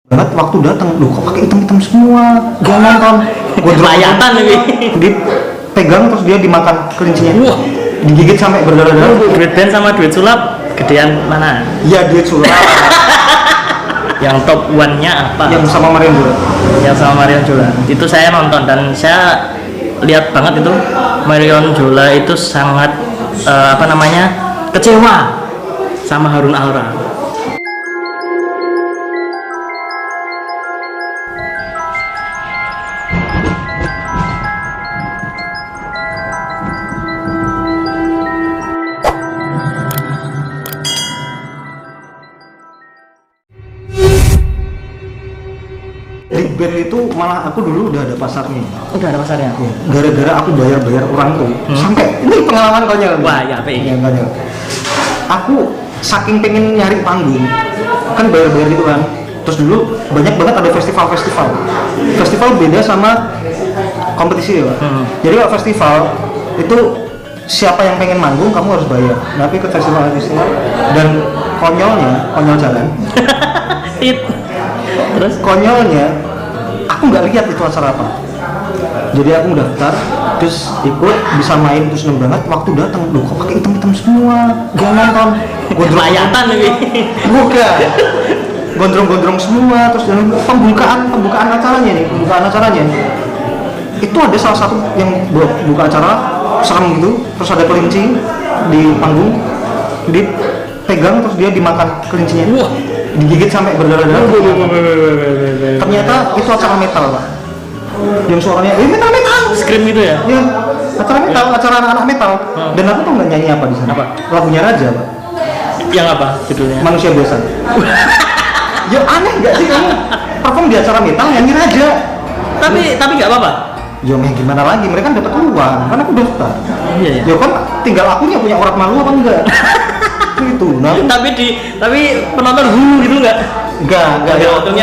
banget waktu datang loh kok pakai hitam-hitam semua dia nonton Layatan ini. dipegang terus dia dimakan kelincinya digigit sampai berdarah-darah. Duit band sama duit sulap gedean mana? Iya duit sulap Yang top one-nya apa? yang sama Marion juga. Yang sama Marion Jola. Itu saya nonton dan saya lihat banget itu Marion Jola itu sangat kecewa sama Harun Alra. Di band itu malah aku dulu udah ada pasarnya. Udah ada pasarnya. Ya, gara-gara aku bayar orang tuh sampai ini pengalaman konyol. Wah, ya apa ini? Yang konyol. Aku saking pengen nyari panggung kan bayar-bayar gitu kan. Terus dulu banyak banget ada festival. Festival beda sama kompetisi ya, Pak. Jadi kalau festival itu siapa yang pengen manggung kamu harus bayar. Tapi ke festival dan konyol jalan. Terus Konyolnya aku nggak lihat itu acara apa. Jadi aku daftar terus ikut bisa main terus seneng banget waktu datang loh kok pakai hitam-hitam semua dia nonton layatan ini. bukan gondrong-gondrong semua terus dan pembukaan acaranya itu ada salah satu yang buka acara serem gitu terus ada kelinci di panggung dipegang terus dia dimakan kelincinya digigit sampai berdarah-darah. Ternyata itu acara metal Pak yang suaranya metal Scream gitu ya? ya acara metal acara anak-anak metal dan aku tuh nggak nyanyi apa di sana Apa? lagunya Raja Pak Yang apa judulnya? Manusia Biasa. Ya aneh nggak sih kamu perform di acara metal nyanyi Raja Tapi nggak apa-apa. ya meh gimana lagi mereka dapat uang kan aku daftar Iya ya. ya kan tinggal akunya punya urat malu apa enggak itu nah Tapi penonton gitu nggak? enggak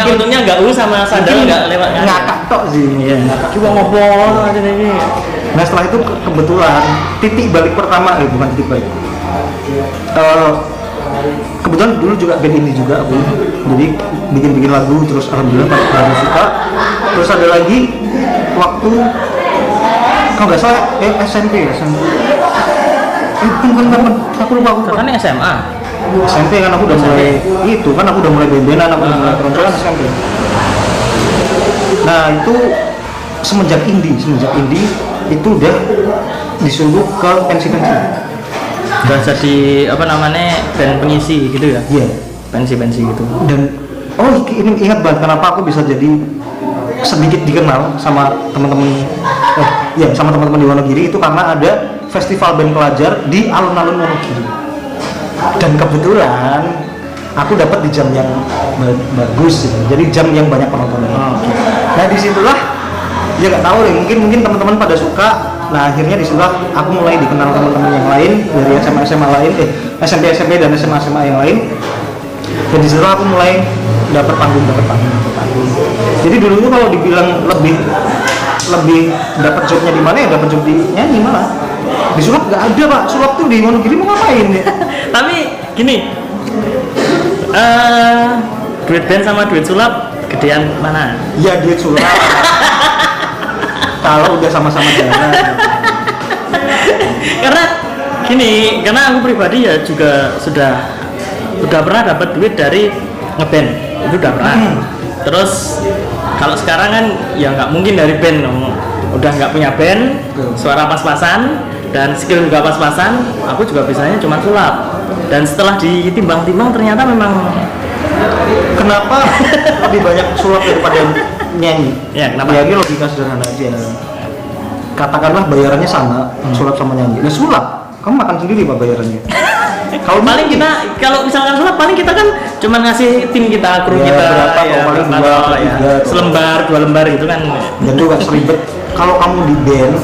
Untungnya nggak sama sandal nggak lewat ngakak tok sih Iya. cuma ngobrol aja ini. Nah setelah itu kebetulan titik balik pertama bukan titik balik kebetulan dulu juga band ini juga aku jadi bikin lagu terus alhamdulillah pada suka. Terus ada lagi waktu kalau nggak salah SMP bukan aku lupa Kan SMA. SMP kan aku udah mulai itu kan aku udah mulai band-bandan aku udah mulai keroncongan SMP. Nah itu semenjak indie itu udah disuruh ke pensi Udah jadi band pengisi gitu ya? iya Pensi gitu. dan ini ingat banget kenapa aku bisa jadi sedikit dikenal sama teman-teman sama teman-teman di Wonogiri itu karena ada festival band pelajar di alun-alun Wonogiri dan kebetulan aku dapat di jam yang bagus gitu. Jadi jam yang banyak penontonnya. Nah disitulah ya nggak tahu deh mungkin teman-teman pada suka. Nah akhirnya disitulah aku mulai dikenal teman-teman yang lain dari SMA lain SMP dan SMA yang lain. Dan disitulah aku mulai dapat panggung. Jadi dulu tuh kalau dibilang lebih dapat jobnya di mana ya dapat job di nyanyi malah. Di sulap nggak ada Pak, sulap tuh di Wonogiri mau ngapain ya? Tapi gini, duit band sama duit sulap gedean mana? Ya duit sulap. Kalau udah sama-sama jalan. Karena aku pribadi ya juga sudah pernah dapat duit dari ngeband, itu udah pernah. Terus kalau sekarang kan ya nggak mungkin dari band dong. Udah nggak punya band, suara pas-pasan dan skill juga pas-pasan, aku juga bisanya cuma sulap. Dan setelah ditimbang-timbang ternyata memang kenapa lebih banyak sulap daripada nyanyi? Ya, kenapa? Ya ini logika sederhana aja. Katakanlah bayarannya sama, sulap sama nyanyi. Nah sulap, kamu makan sendiri Pak bayarannya. Kalau paling kalau misalkan sulap paling kita kan cuma ngasih tim kita, kru ya, kita berapa paling selembar, 2 lembar gitu kan. Dan itu gak seribet. Kalau kamu di band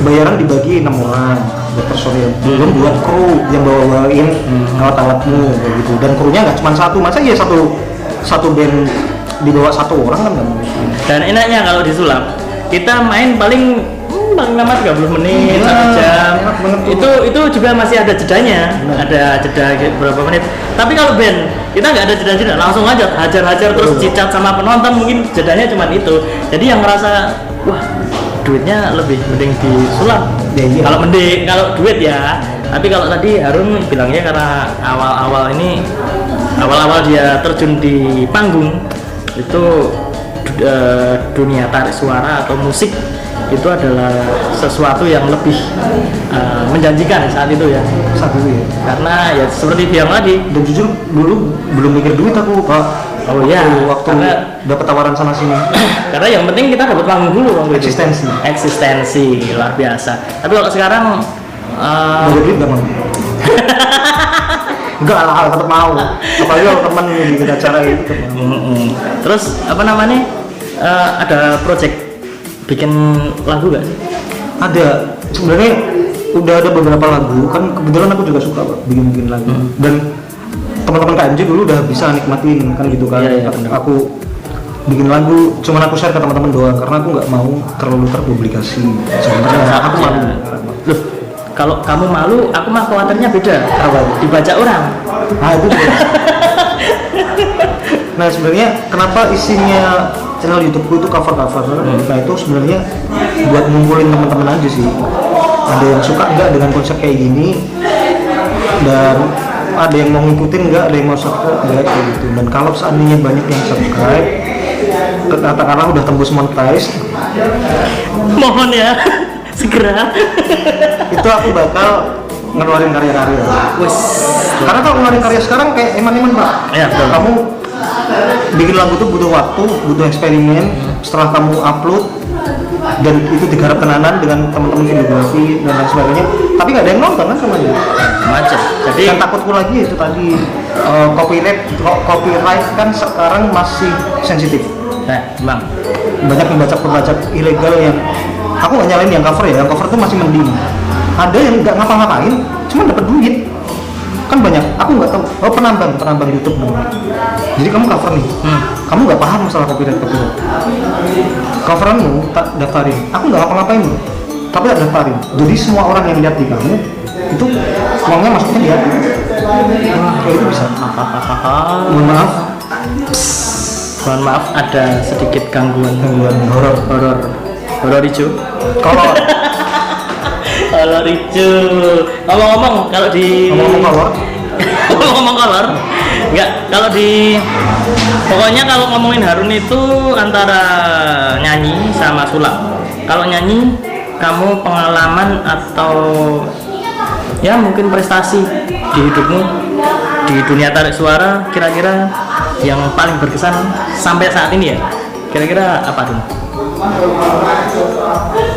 bayaran dibagi 6 orang buat personil, belum buat kru yang bawain alat-alatmu kayak gitu. Dan krunya nggak cuma satu, masa iya satu band dibawa 1 orang kan nggak mungkin. Dan enaknya kalau disulap kita main paling paling lama 30 menit, Iya, 1 jam. enak banget tuh. Itu juga masih ada jedanya, ada jeda beberapa menit. Tapi kalau band kita nggak ada jeda-jeda, langsung aja hajar-hajar terus cicat sama penonton, mungkin jedanya cuma itu. Jadi yang ngerasa wah duitnya lebih mending disulap. Ya, iya. Kalau duit ya. Tapi kalau tadi Harun bilangnya karena awal-awal dia terjun di panggung itu dunia tarik suara atau musik itu adalah sesuatu yang lebih menjanjikan saat itu ya. Saat itu ya. Karena ya seperti bilang tadi. Dan jujur dulu belum mikir duit aku, Pak. Oh iya. Waktu dapat tawaran sana sini. Karena yang penting kita dapat panggung dulu waktu itu. Eksistensi luar biasa. Tapi kalau sekarang Ada duit nggak mau? Enggak lah, tetap mau. Apalagi kalau teman ini bikin acara itu tetap mau. Terus apa namanya? Ada project bikin lagu gak sih? Ada. Sebenarnya udah ada beberapa lagu. Kan kebetulan aku juga suka Pak, bikin lagu. Dan teman-teman KMJ dulu udah bisa nikmatin kan gitu kan. Iya, bener. Aku bikin lagu, cuman aku share ke teman-teman doang karena aku nggak mau terlalu terpublikasi. Sebenarnya aku malu. Loh, kalau kamu malu, aku mah khawatirnya beda. Apa? Dibaca orang. Nah itu juga. Nah sebenarnya kenapa isinya channel YouTubeku itu cover-cover? Nah itu sebenarnya buat ngumpulin teman-teman aja sih. Ada yang suka nggak dengan konsep kayak gini, dan ada yang mau ngikutin nggak, ada yang mau subscribe nggak kayak gitu. Dan kalau seandainya banyak yang subscribe, katakanlah udah tembus monetize, Mohon ya, segera. itu aku bakal ngeluarin karya-karya. Wes. Karena kalau ngeluarin karya sekarang kayak eman-eman Pak. Iya, betul. Kamu bikin lagu tuh butuh waktu, butuh eksperimen. Setelah kamu upload dan itu digarap tenanan dengan teman-teman videografi dan lain sebagainya, tapi nggak ada yang nonton kan semuanya. Macet. Jadi Dan takutku lagi itu tadi copyright kan sekarang masih sensitif. Bang. Banyak pembajak ilegal yang aku nggak nyalain yang cover ya, yang cover tuh masih mending. Ada yang nggak ngapa-ngapain, cuma dapat duit. Kan banyak, aku nggak tahu. Oh penambang YouTube namanya. Jadi kamu cover nih, kamu nggak paham masalah copyright. Coveranmu tak daftarin, aku nggak ngapa-ngapain loh, tapi tak daftarin. Jadi semua orang yang lihat di kamu itu uangnya masuknya dia. Kayak itu bisa. Mohon maaf. Mohon maaf ada sedikit gangguan horor hijau. Kalau Kolor hijau. Ngomong-ngomong kalau di ngomong-ngomong kolor. Enggak, kalau di pokoknya kalau ngomongin Harun itu antara nyanyi sama sulap. Kalau nyanyi kamu pengalaman atau ya mungkin prestasi di hidupmu di dunia tarik suara kira-kira yang paling berkesan sampai saat ini ya? Kira-kira apa tuh?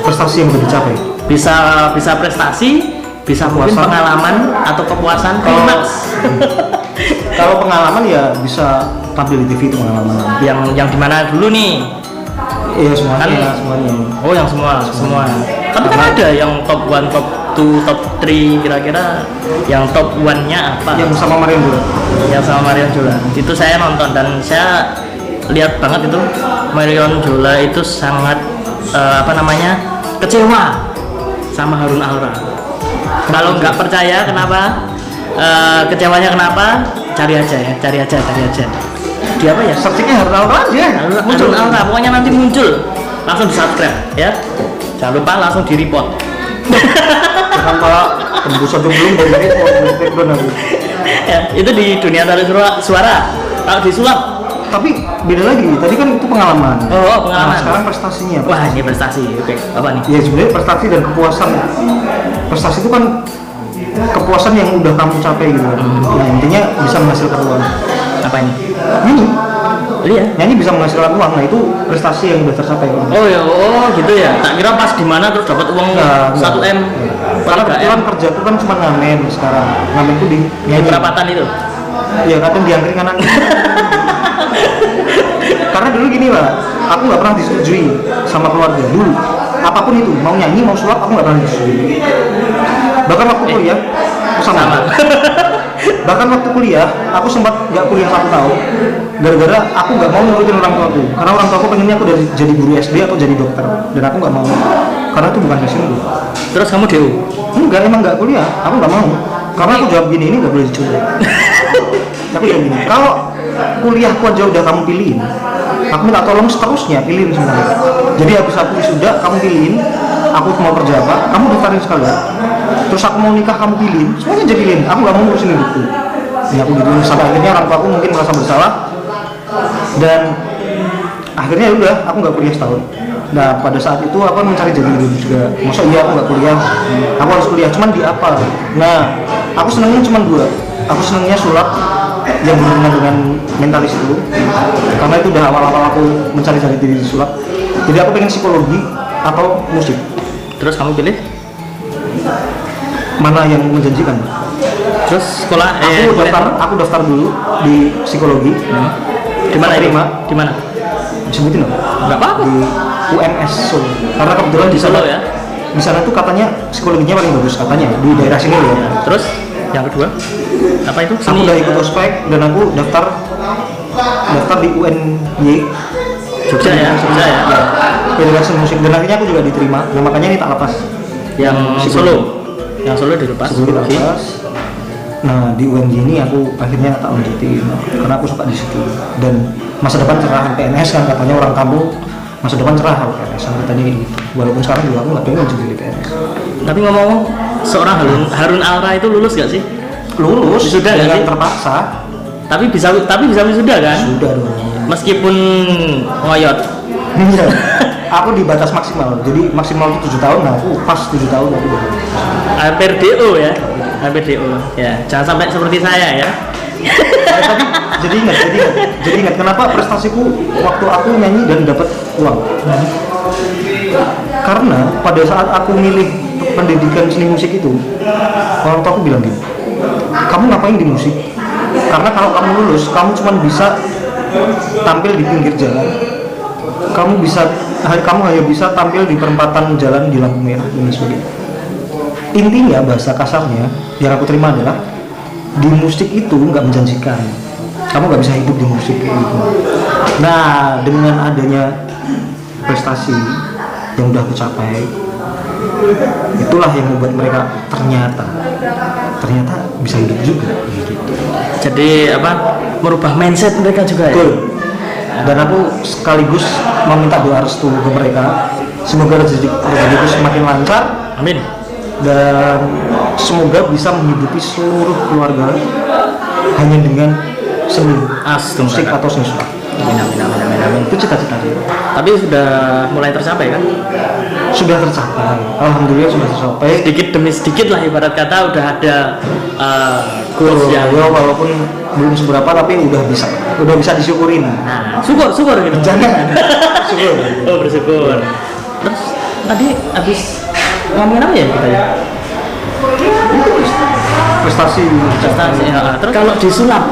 prestasi yang udah dicapai. Bisa prestasi, bisa mungkin Kepuasan. pengalaman atau kepuasan. Kalau pengalaman ya bisa tampil di TV itu pengalaman. yang dimana dulu nih? Iya semuanya, Kan- semuanya. Oh yang semua. Tapi kan ada yang top 1, top 2, top 3 kira-kira. Yang top 1-nya apa? Yang sama Marion juga. Yang sama Marion Jola. Itu saya nonton dan saya lihat banget itu Marion Jola itu sangat kecewa sama Harun Alra. Kalau nggak percaya kenapa? Kecewanya kenapa? Cari aja. Dia apa ya? Searchingnya Harun Alra aja. Harun Alra, pokoknya nanti muncul. Langsung di subscribe ya. Jangan lupa langsung di report. Jangan Pak, tembus aja belum dari background aku. Ya, itu di dunia tarik suara. Kalau disulap, Tapi beda lagi, tadi kan itu pengalaman. oh pengalaman. Nah, sekarang prestasinya. Wah ini prestasi. Oke, apa nih? Ya sebenarnya prestasi dan kepuasan. Prestasi itu kan kepuasan yang udah kamu capai gitu kan. Nah intinya bisa menghasilkan uang. Apa ini? Nyanyi, Iya. nyanyi bisa menghasilkan uang. Nah itu prestasi yang udah tercapai. Oh ya, gitu ya. Tak kira pas di mana terus dapat uang Enggak. 1 M. Karena 3 kebetulan M. kerjaku kan cuma ngamen sekarang. Ngamenku di Di nyanyi. perapatan itu. Ya kadang diangkring kanan. Karena dulu gini Pak, aku nggak pernah disetujui sama keluarga dulu. Apapun itu, mau nyanyi mau sulap aku nggak pernah disetujui. Bahkan waktu kuliah, Sama. Bahkan waktu kuliah, aku sempat nggak kuliah 1 tahun, gara-gara aku nggak mau nurutin orang tuaku. Karena orang tuaku pengennya aku jadi guru SD atau jadi dokter, dan aku nggak mau. karena itu bukan passionku. Terus kamu DO? Enggak, emang nggak kuliah, aku nggak mau. Karena aku jawab gini, ini nggak boleh dicoba. Aku jawab gini, kalau kuliahku aja udah kamu pilihin, aku minta tolong seterusnya pilihin semuanya. Jadi habis aku wisuda, kamu pilihin, aku mau kerja apa, kamu daftarin sekalian. Terus aku mau nikah, kamu pilihin, semuanya aja pilihin. Aku nggak mau ngurusin hidupku. Ya aku gitu, sampai akhirnya orang tua aku mungkin merasa bersalah, dan akhirnya udah, aku nggak kuliah setahun. Nah pada saat itu aku mencari jati diri juga. Masa iya aku nggak kuliah, aku harus kuliah, cuman di apa? Nah aku senangnya cuma dua. Aku senangnya sulap yang berhubungan dengan mentalis itu, karena itu udah awal-awal aku mencari jati diri di sulap. Jadi aku pengen psikologi atau musik. Terus kamu pilih? Mana yang menjanjikan? Terus sekolah? Aku daftar dulu di psikologi. Di mana ini? Terima. Di mana? Sebutin dong. Nggak apa-apa. Di UNS Solo. Karena kebetulan di sana Solo ya? Di sana tuh katanya psikologinya paling bagus katanya di daerah sini loh. Terus yang kedua apa itu? Aku udah ikut ospek dan aku daftar di UNY Jogja ya? Jogja ya? Federasi Musik, dan akhirnya aku juga diterima. Nah makanya ini tak lepas. Yang Solo? Yang Solo dilepas? Sebelum lepas. Nah di UNY ini aku akhirnya tak lanjutin karena aku suka di situ, dan masa depan cerah PNS kan katanya, orang kampung masa depan cerah kalau PNS katanya kayak gitu. Walaupun sekarang juga aku nggak pengen jadi PNS. Tapi ngomong-ngomong, seorang Harun Alra itu lulus gak sih? Lulus sudah dengan sih? terpaksa. Tapi bisa wisuda kan? Sudah dong. Meskipun ngoyot. Iya. Aku di batas maksimal. Jadi maksimal itu 7 tahun. Nah, aku pas 7 tahun aku udah. Hampir DO ya. Hampir DO. Ya, jangan sampai seperti saya ya. Tapi jadi ingat kenapa prestasiku waktu aku nyanyi dan dapat uang. Karena pada saat aku milih pendidikan seni musik itu, orang tua aku bilang gini, kamu ngapain di musik? Karena kalau kamu lulus, kamu cuma bisa tampil di pinggir jalan. Kamu hanya bisa tampil di perempatan jalan di lampu merah dan sebagainya. Intinya bahasa kasarnya yang aku terima adalah di musik itu nggak menjanjikan. Kamu nggak bisa hidup di musik kayak gitu. Nah, dengan adanya prestasi yang udah aku capai, itulah yang membuat mereka ternyata bisa hidup juga gitu. Jadi apa? Merubah mindset mereka juga ya. Betul. Dan aku sekaligus meminta doa restu ke mereka, semoga rezekiku semakin lancar. Amin. Dan semoga bisa menghidupi seluruh keluarga hanya dengan seni musik atau seni sulap. Amin. Itu cita-citanya. Tapi sudah mulai tercapai kan? Sudah tercapai, alhamdulillah sudah tercapai. Sedikit demi sedikit lah, ibarat kata udah ada goals yang walaupun belum seberapa tapi udah bisa disyukurin. Nah, syukur gitu. Jangan. Syukur. Oh, bersyukur. Terus tadi habis ngomongin apa ya kita ya? Prestasi ya. Terus kalau di sulap,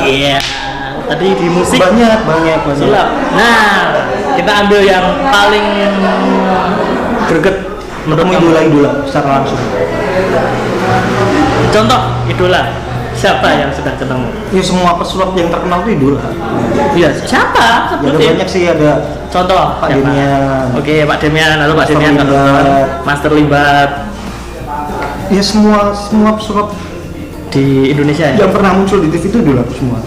iya. Tadi di musik banyak. sulap. Nah, kita ambil yang paling greget menurut idola secara langsung. Contoh idola siapa yang sudah ketemu? Ya semua pesulap yang terkenal itu idola. Iya, siapa? Ya, ada banyak sih, ada contoh Pak Demian. Oke, Pak Demian, lalu Pak Demian Master Limbat. Ya semua pesulap di Indonesia ya? Yang pernah muncul di TV itu idola semua.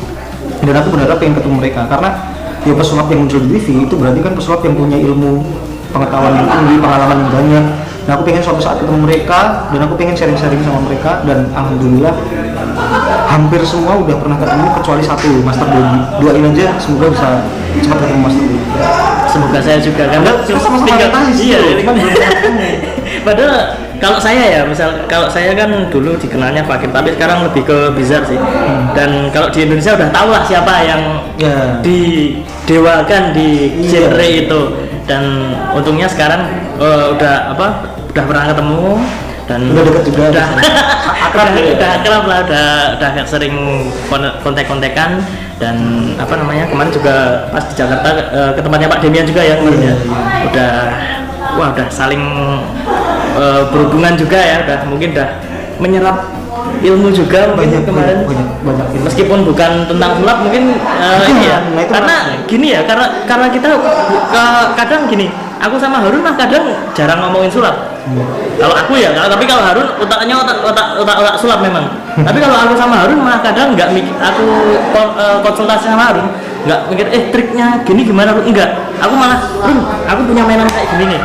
Dan aku berharap pengen ketemu mereka karena ya pesulap yang muncul di TV itu berarti kan pesulap yang punya ilmu pengetahuan yang tinggi, pengalaman yang banyak. Nah aku pengen suatu saat ketemu mereka dan aku pengen sharing-sharing sama mereka, dan alhamdulillah hampir semua udah pernah ketemu kecuali satu, Master Dodi. Doain aja semoga bisa cepat ketemu Master Dodi. Semoga saya juga kan sama-sama mentalis. Iya, padahal kalau saya ya, kalau saya kan dulu dikenalnya Fakir, tapi sekarang lebih ke Bizar sih. Dan kalau di Indonesia udah tahu lah siapa yang didewakan di genre itu. Dan untungnya sekarang udah pernah ketemu dan udah dekat juga. Udah akrab lah, udah sering kontek-kontekan. Dan kemarin juga pas di Jakarta ke tempatnya Pak Demian juga ya kemarin ya. Udah saling berhubungan juga ya, mungkin udah menyerap ilmu juga mungkin kemarin. Banyak. Meskipun bukan tentang sulap mungkin ini ya. Karena gini ya, karena kita kadang gini, aku sama Harun mah kadang jarang ngomongin sulap. Kalau aku ya, tapi kalau Harun otaknya otak sulap memang. Tapi kalau aku sama Harun mah kadang nggak mikir, aku konsultasi sama Harun nggak mikir triknya gini gimana, enggak. Aku malah aku punya mainan kayak gini nih,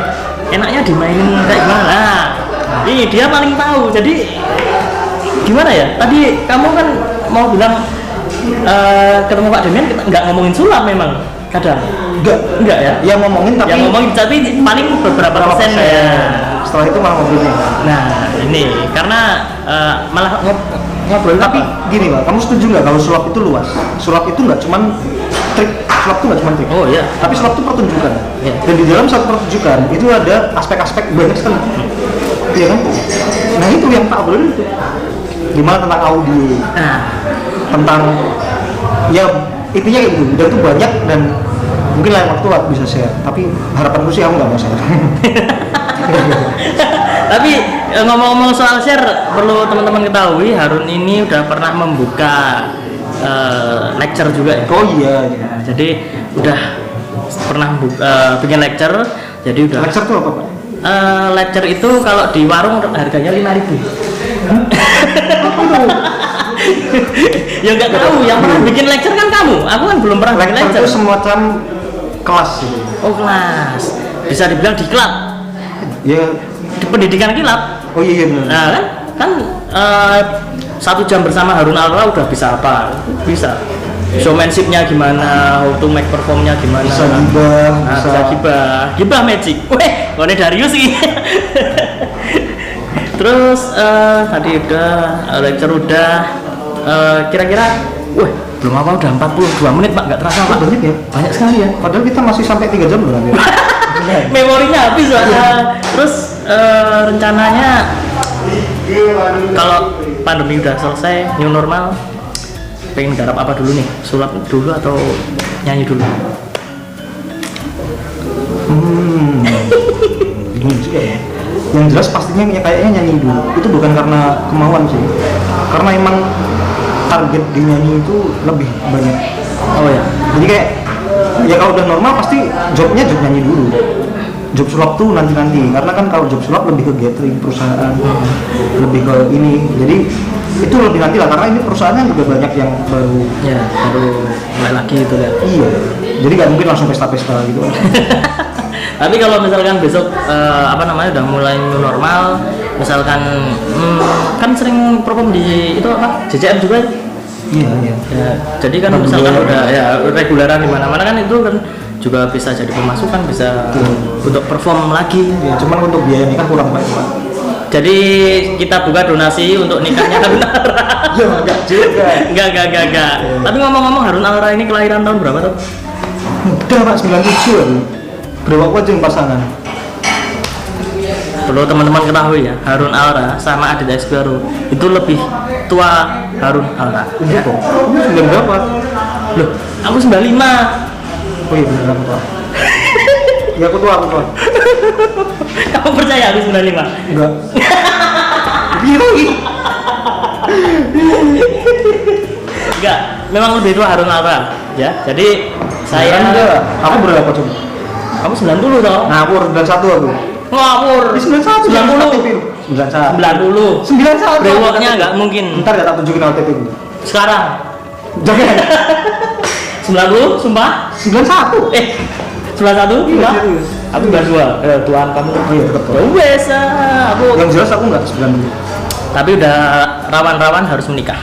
enaknya dimainin kayak gimana. Nah, ini dia paling tahu. Jadi gimana ya, tadi kamu kan mau bilang ketemu Pak Demian nggak ngomongin sulap memang kadang enggak ya, yang ngomongin tapi paling beberapa persen ya. Setelah itu malah ngobrolnya. Nah ini karena malah ngobrol. Tapi gini Pak, kamu setuju nggak kalau sulap itu luas? Sulap itu nggak cuman trik, sulap itu nggak cuman trik. Oh iya. Tapi sulap itu pertunjukan. Iya. Dan di dalam satu pertunjukan itu ada aspek-aspek banyak sekali. Iya kan? Nah itu yang tak boleh itu. Gimana tentang audio? Nah. Tentang ya intinya kayak gitu. Dan itu banyak dan mungkin lain waktu aku bisa share. Tapi harapanku sih aku nggak mau share. Tapi ngomong-ngomong soal share, perlu teman-teman ketahui Harun ini udah pernah membuka lecture juga ya. Oh iya. Nah, jadi udah pernah bikin lecture. Jadi udah. Lecture itu apa Pak? Lecture itu kalau di warung harganya 5.000. Ya nggak tahu, yang pernah bikin lecture kan kamu. Aku kan belum pernah bikin lecture. Itu semacam kelas gitu. Oh kelas. Bisa dibilang di klub. Ya. Di pendidikan kilap. Oh iya benar. Nah kan 1 jam bersama Harun Alra udah bisa apa? Bisa showmanshipnya gimana, how to make performnya gimana, bisa gibah, bisa gibah magic. Weh, Kone Darius sih. Terus tadi udah lecture udah kira-kira, wah belum apa udah 42 menit Pak, nggak terasa Pak. Banyak ya? Banyak sekali ya. Padahal kita masih sampai 3 jam loh. Memorinya habis soalnya. Terus rencananya kalau pandemi udah selesai, new normal, pengen garap apa dulu nih? Sulap dulu atau nyanyi dulu? Bingung juga ya. Yang jelas pastinya kayaknya nyanyi dulu. Itu bukan karena kemauan sih. Karena emang target di nyanyi itu lebih banyak. Oh ya. Jadi kayak ya kalau udah normal pasti jobnya job nyanyi dulu. Job sulap tuh nanti-nanti, karena kan kalau job sulap lebih ke gathering perusahaan, lebih ke ini, jadi itu lebih nanti lah, karena ini perusahaannya juga banyak yang baru mulai lagi gitu ya. Iya, jadi nggak mungkin langsung pesta-pesta gitu. Tapi kalau misalkan besok udah mulai new normal, misalkan kan sering perform di itu apa JCM juga. Iya. Ya, jadi kan misalkan udah ya reguleran di mana-mana kan itu kan juga bisa jadi pemasukan, bisa untuk perform lagi. Ya, cuman untuk biaya nikah kurang banyak Pak. Jadi kita buka donasi untuk nikahnya Harun Alra. Ya enggak juga. Enggak. Tapi ngomong-ngomong Harun Alra ini kelahiran tahun berapa tuh? Udah Pak, 97 aku. Berapa wajeng pasangan? Perlu teman-teman ketahui ya, Harun Alra sama Adit Esbaro itu lebih tua Harun Alra. Iya kok. Ini 9 berapa? Loh, aku 95. Oh iya benar aku tua. Ya aku tua. Kamu percaya aku 95? Enggak. Iya lagi. Enggak, memang lebih tua Harun Alra ya. Jadi saya aku berapa coba? Kamu 90 toh? Ngawur 91 aku. Ngawur. 91. 90. Brewoknya enggak mungkin. Ntar ya tak tunjukin OTP ku. Sekarang. Jangan. 90, sumpah? 91. 91? Iya, Sumpah? serius. Aku 92. Tuan kamu. Oh iya, tetap. Ya wes, aku. Yang jelas aku enggak 90. Tapi udah rawan-rawan harus menikah.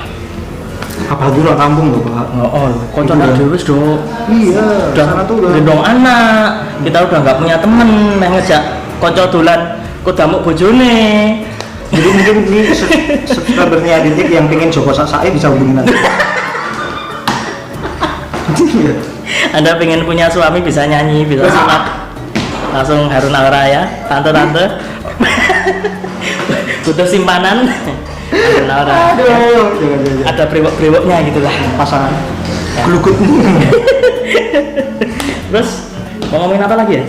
Apalagi orang kampung loh Pak. Oh, kocok Iya. dhewe wis, Dok. Iya, Udah sana tuh udah. gendong anak. Kita udah nggak punya temen, meh ngejak kocok dolan kodamuk bojone. Jadi mungkin ini subscribernya Aditik yang pengen Joko Sasai bisa hubungin nanti. Iya. Anda pengen punya suami bisa nyanyi, bisa sulap, langsung Harun Alra ya, tante-tante. Butuh simpanan Harun Alra. Aduh, jangan. Ada brewok-brewoknya gitulah. Pasangan. Ya. Gelukut. Terus mau ngomongin apa lagi ya?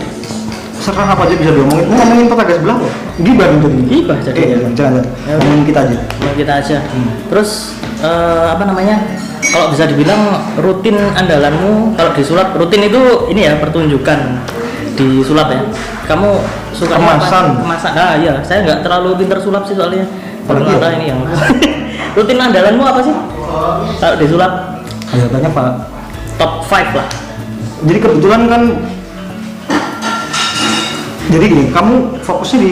Serah apa aja bisa diomongin. Mau ngomongin tetangga sebelah kok. Gibah gitu. Gibah jadi. Jangan. Ya, Ngomongin kita aja. Mau kita aja. Terus apa namanya? Kalau bisa dibilang rutin andalanmu kalau disulap rutin itu ini ya pertunjukan. disulap ya. Kamu suka Kemasan. Kemasan. Nah, iya, saya nggak terlalu pintar sulap sih soalnya. Baru Apalagi ya? ini yang rutin andalanmu apa sih? Kalau disulap Ya banyak Pak. top 5 lah. Jadi kebetulan kan, jadi gini, kamu fokusnya di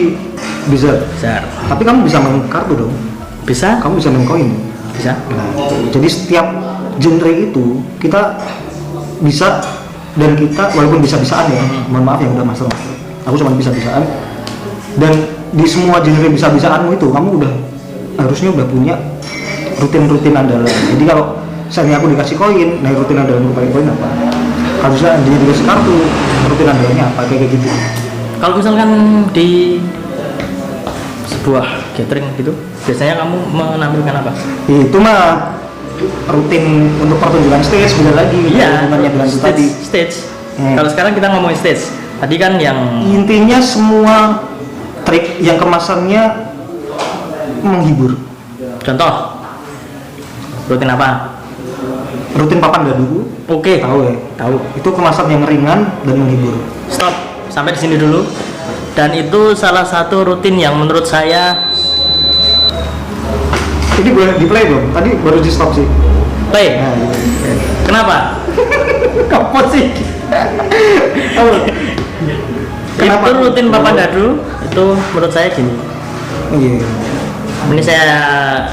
dessert, Besar. tapi kamu bisa main kartu dong, Bisa? kamu bisa main koin. Bisa. Nah, jadi setiap genre itu kita bisa, dan kita walaupun bisa-bisaan ya, mohon maaf yang udah master, aku cuma bisa-bisaan, dan di semua genre bisa-bisaanmu itu kamu harusnya udah punya rutin andalan. Jadi kalau misalnya aku dikasih koin, nah rutin andalanku pakai koin apa? Harusnya dia dikasih kartu, rutin andalannya apa, kayak gitu. Kalau misalkan di sebuah gathering gitu, biasanya kamu menampilkan apa? Itu mah rutin untuk pertunjukan stage, beda lagi hubungannya dengan itu tadi. Stage. Kalau sekarang kita ngomongin stage. Tadi kan yang Intinya semua trik yang kemasannya menghibur. contoh rutin apa? Rutin papan dadu, Oke. tahu ya? Tahu. Itu kemasan yang ringan dan menghibur. Stop. Sampai di sini dulu. Dan itu salah satu rutin yang menurut saya Ini boleh di play dong? Tadi baru di stop sih. play. Nah, Kenapa? kapot sih. Kenapa? Itu rutin papan dadu. Itu menurut saya gini. Oh, iya.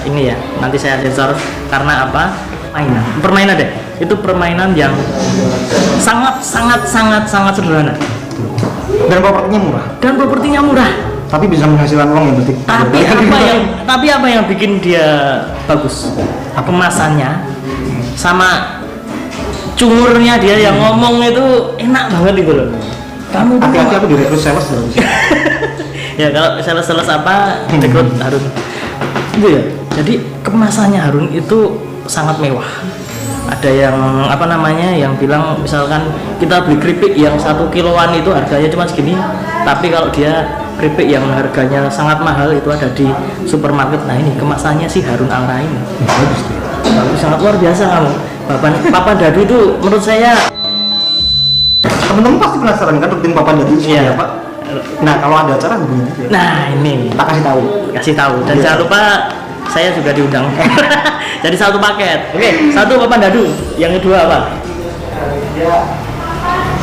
Ini ya, nanti saya sensor karena apa? Permainan deh. Itu permainan yang sangat sederhana Dan propertinya murah, dan propertinya murah. tapi bisa menghasilkan uang yang penting. Tapi apa yang bikin dia bagus? Kemasannya sama cungurnya dia yang ngomong itu enak banget gitu loh. Kamu tuh Hati-hati aku direkrut sales loh. ya kalau sales apa rekrut Harun itu ya. Jadi kemasannya Harun itu sangat mewah. Ada yang apa namanya yang bilang misalkan kita beli keripik yang 1 kiloan itu harganya cuma segini, tapi kalau dia keripik yang harganya sangat mahal itu ada di supermarket. Nah ini kemasannya si Harun Al-Rain Bagus tuh. bagus, sangat luar biasa kamu. Papan dadu itu menurut saya Teman-teman pasti penasaran kan rutin papan dadu seperti Iya. apa? Nah kalau ada acara hubungin aja. nah ini Tak kasih tahu. kasih tahu dan Iya. jangan lupa saya juga diundang. Jadi satu paket. Oke, satu papan dadu. Yang kedua apa?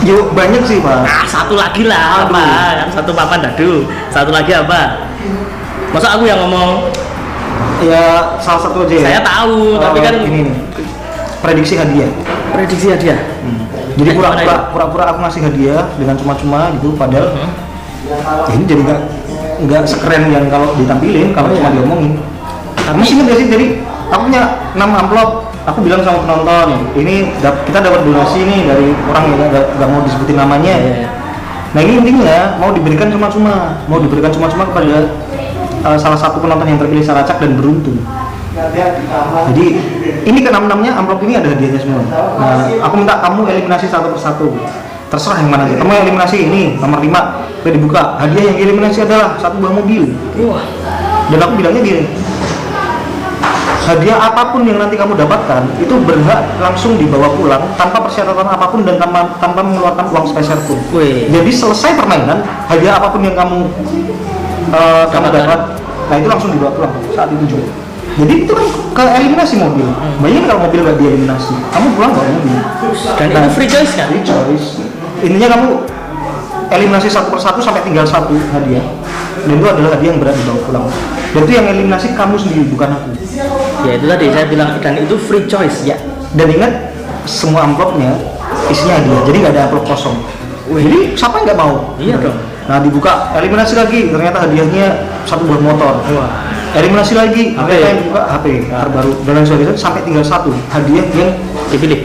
Yuk banyak sih Pak. Nah, satu lagi lah Aduh. apa? Kan satu papan dadu. Satu lagi apa? Masa aku yang ngomong? Ya salah satu aja ya. Saya tahu, tapi kan ini nih. Prediksi hadiah. prediksi hadiah. Jadi Gimana itu? pura-pura aku ngasih hadiah dengan cuma-cuma gitu, padahal ya ini jadi nggak sekeren yang kalau ditampilin, kalau cuma diomongin. Masih ingat gak sih? Jadi aku punya 6 amplop, aku bilang sama penonton, ini kita dapat donasi nih dari orang yang nggak mau disebutin namanya. Iya. Nah ini intinya mau diberikan cuma-cuma kepada salah satu penonton yang terpilih secara acak dan beruntung. Jadi ini ke-6-6-nya amplop ini ada hadiahnya semua. Nah aku minta kamu eliminasi satu persatu. Terserah yang mana aja. Kamu eliminasi ini nomor 5, udah dibuka. Hadiah yang eliminasi adalah 1 buah mobil. Wah, Dan aku bilangnya gini, hadiah apapun yang nanti kamu dapatkan itu berhak langsung dibawa pulang tanpa persyaratan apapun dan tanpa mengeluarkan uang spesial pun. wih. Jadi selesai permainan, hadiah apapun yang kamu dapat, nah itu langsung dibawa pulang saat itu juga. Jadi itu kan ke eliminasi mobil. Bayangin kalau mobil nggak dieliminasi, kamu pulang nggak mobil. Dan itu free choice kan? Free choice. Intinya kamu eliminasi satu persatu sampai tinggal 1 hadiah. Dan itu adalah hadiah yang berat dibawa pulang. Dan itu yang eliminasi kamu sendiri, bukan aku. Ya itu tadi saya bilang, dan itu free choice ya. Dan ingat, semua amplopnya isinya hadiah, jadi nggak ada amplop kosong. Jadi siapa yang nggak mau? Iya dong. Nah dibuka, eliminasi lagi, ternyata hadiahnya 1 buah motor. Wah. Eliminasi lagi, HP. ternyata yang dibuka HP terbaru dan lain sebagainya sampai tinggal 1 hadiah yang Dipilih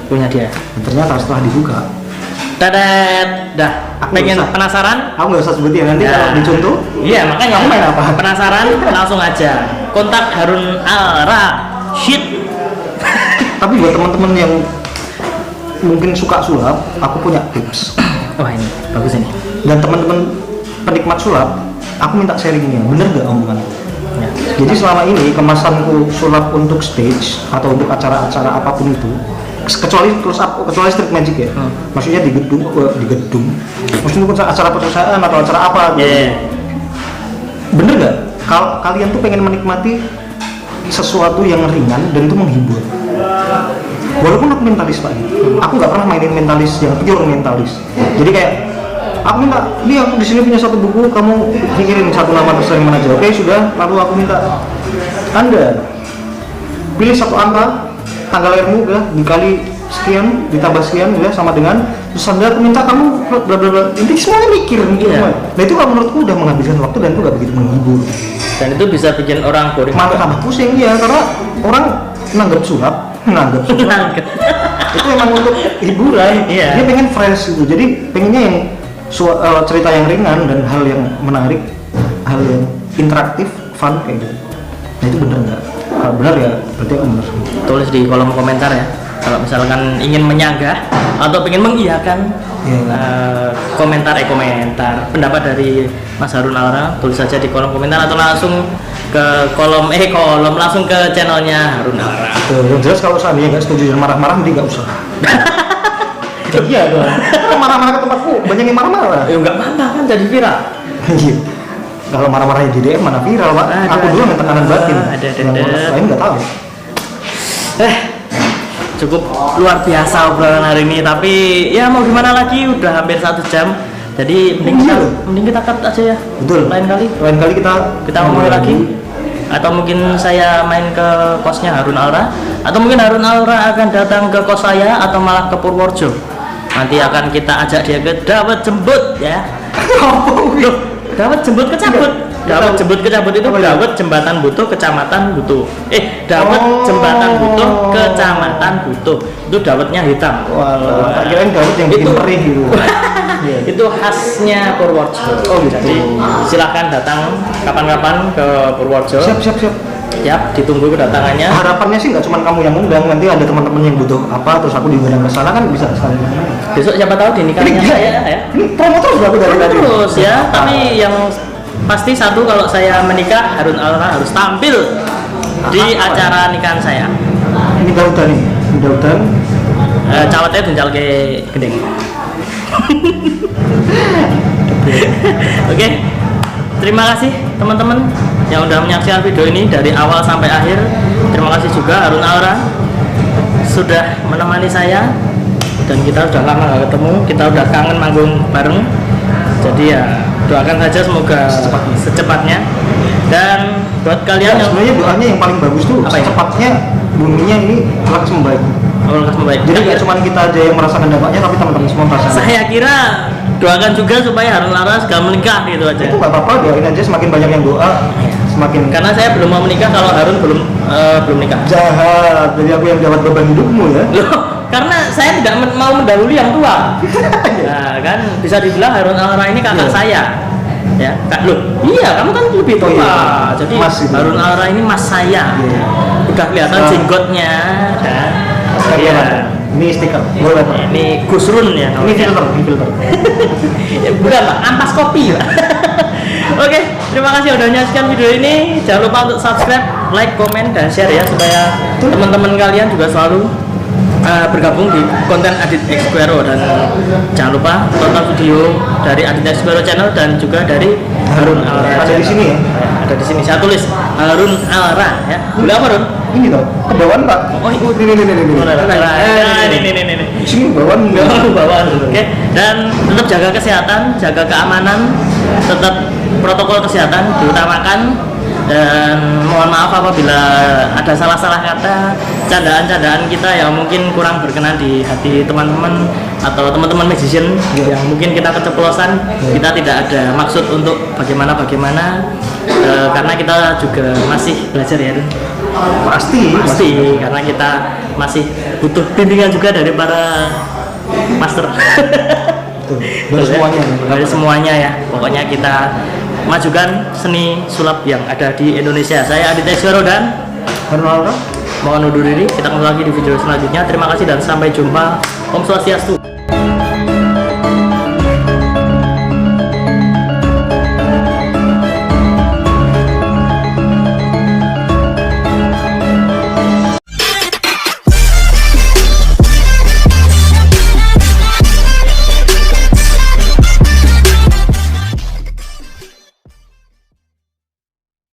punya dia. ternyata setelah dibuka. Dadat, dah. Aku Pengen usah. penasaran? Aku nggak usah sebutin ya, nanti Ya. kalau dicontoh. Iya, makanya Kamu main apa? penasaran langsung aja kontak Harun Al-Rashid. Tapi buat teman-teman yang mungkin suka sulap, aku punya tips. Wah ini bagus ini. Dan teman-teman penikmat sulap, aku minta sharingnya, bener nggak omonganku? Ya. Jadi selama ini kemasanku sulap untuk stage atau untuk acara-acara apapun itu kecuali close up, kecuali street magic ya. Maksudnya di gedung, maksudnya acara perusahaan atau acara apa gitu. Bener nggak? Kalau kalian tuh pengen menikmati sesuatu yang ringan dan itu menghibur. Walaupun aku mentalis Pak, aku nggak pernah mainin mentalis yang pure mentalis. Jadi kayak aku minta, ini aku di sini punya satu buku, kamu pikirin satu nama terserah yang mana aja. Oke sudah, lalu aku minta Anda pilih satu angka, tanggal lahirmu udah dikali sekian, ditambah sekian udah sama dengan, terus Anda aku minta kamu bla bla bla. Intinya semuanya mikir semua. Nah itu kalau menurutku udah menghabiskan waktu dan itu nggak begitu menghibur. Dan itu bisa bikin orang boring. Malah tambah pusing ya, karena orang nanggap sulap itu emang untuk hiburan. Dia pengen fresh gitu, jadi pengennya yang cerita yang ringan dan hal yang menarik, hal yang interaktif, fun kayak gitu. Nah itu bener nggak? Kalau benar ya berarti aku bener. Tulis di kolom komentar ya kalau misalkan ingin menyanggah atau ingin mengiyakan komentar pendapat dari Mas Harun Alra, tulis saja di kolom komentar atau langsung ke kolom langsung ke channelnya Harun Alra. Yang jelas kalau seandainya nggak setuju dan marah-marah nanti nggak usah. Iya dong. Marah-marah ke tempatku banyak yang marah-marah. Ya nggak apa-apa kan jadi viral. Iya. Kalau marah-marahnya di DM mana viral Pak? Aku dulu yang tekanan batin. Ada. Lain nggak tahu. Cukup luar biasa obrolan hari ini, tapi ya mau gimana lagi, udah hampir 1 jam. Jadi mending kita cut aja ya. Betul. Lain kali kita ngomong lagi. Atau mungkin saya main ke kosnya Harun Alra, atau mungkin Harun Alra akan datang ke kos saya, atau malah ke Purworejo. Nanti akan kita ajak dia ke dawet jembut ya. Dawet jembut kecabut. Dawet jembut kecabut itu dawet jembatan Butuh, kecamatan Butuh. Dawet jembatan Butuh, kecamatan Butuh. Itu dawetnya hitam. Wah, kirain dawet yang bikin perih gitu. Itu khasnya Purworejo. Jadi silakan datang kapan-kapan ke Purworejo. Siap, ditunggu kedatangannya. Harapannya sih nggak cuma kamu yang undang, nanti ada teman-teman yang butuh apa, terus aku diundang ke sana kan bisa sekali. Besok siapa tahu di nikahnya saya ya. Ini promo terus aku dari tadi. Terus ya, tapi yang pasti satu, kalau saya menikah Harun Alra harus tampil di acara nikahan saya. Ini daudan nih, daudan. Cawatnya tunjal ke gendeng. Oke, terima kasih teman-teman yang udah menyaksikan video ini dari awal sampai akhir. Terima kasih juga Harun Alra sudah menemani saya, dan kita udah lama gak ketemu, kita udah kangen manggung bareng. Jadi ya doakan saja semoga secepatnya. Dan buat kalian yang sebenarnya doanya yang paling bagus tuh secepatnya buminya ini lekas membaik. Jadi nggak cuma kita aja yang merasakan dampaknya, tapi teman-teman semua merasakan. Saya kira doakan juga supaya Harun Alra segera menikah gitu aja. Itu nggak apa-apa, doain aja, semakin banyak yang doa semakin. Karena saya belum mau menikah kalau Harun belum nikah. Jahat, jadi aku yang dapat beban hidupmu ya. Loh, karena saya tidak mau mendahului yang tua. Nah, kan bisa dibilang Harun Alra ini kakak saya. Ya, iya, kamu kan lebih tua. Jadi Harun Alra ini mas saya. Udah kelihatan jenggotnya. Ini stiker, boleh Pak. Ini Gusrun ya. Ini filter. Bukan Pak, ampas kopi Pak. Oke, terima kasih udah menyaksikan video ini. Jangan lupa untuk subscribe, like, komen, dan share ya, supaya teman-teman kalian juga selalu bergabung di konten Adit Exquero. Dan jangan lupa tonton video dari Adit Exquero channel dan juga dari Harun Alra. Ada di sini ya? Ada di sini. Saya tulis Harun Alra ya. Boleh apa, Harun? Ini toh, kebawaan Pak. Oh, ini. Ini. Sini bawaan. Bawaan. Oke. Dan tetap jaga kesehatan, jaga keamanan, tetap protokol kesehatan diutamakan. Dan mohon maaf apabila ada salah-salah kata, candaan-candaan kita yang mungkin kurang berkenan di hati teman-teman atau teman-teman magician yang mungkin kita keceplosan. Kita tidak ada maksud untuk bagaimana karena kita juga masih belajar ya. Pasti Karena kita masih butuh bimbingan juga dari para master. Dari semuanya ya. Pokoknya kita majukan seni sulap yang ada di Indonesia. Saya Adit Exquero dan Harun Alra. Mohon undur diri. Kita kembali lagi di video selanjutnya. Terima kasih dan sampai jumpa. Om Swastiastu.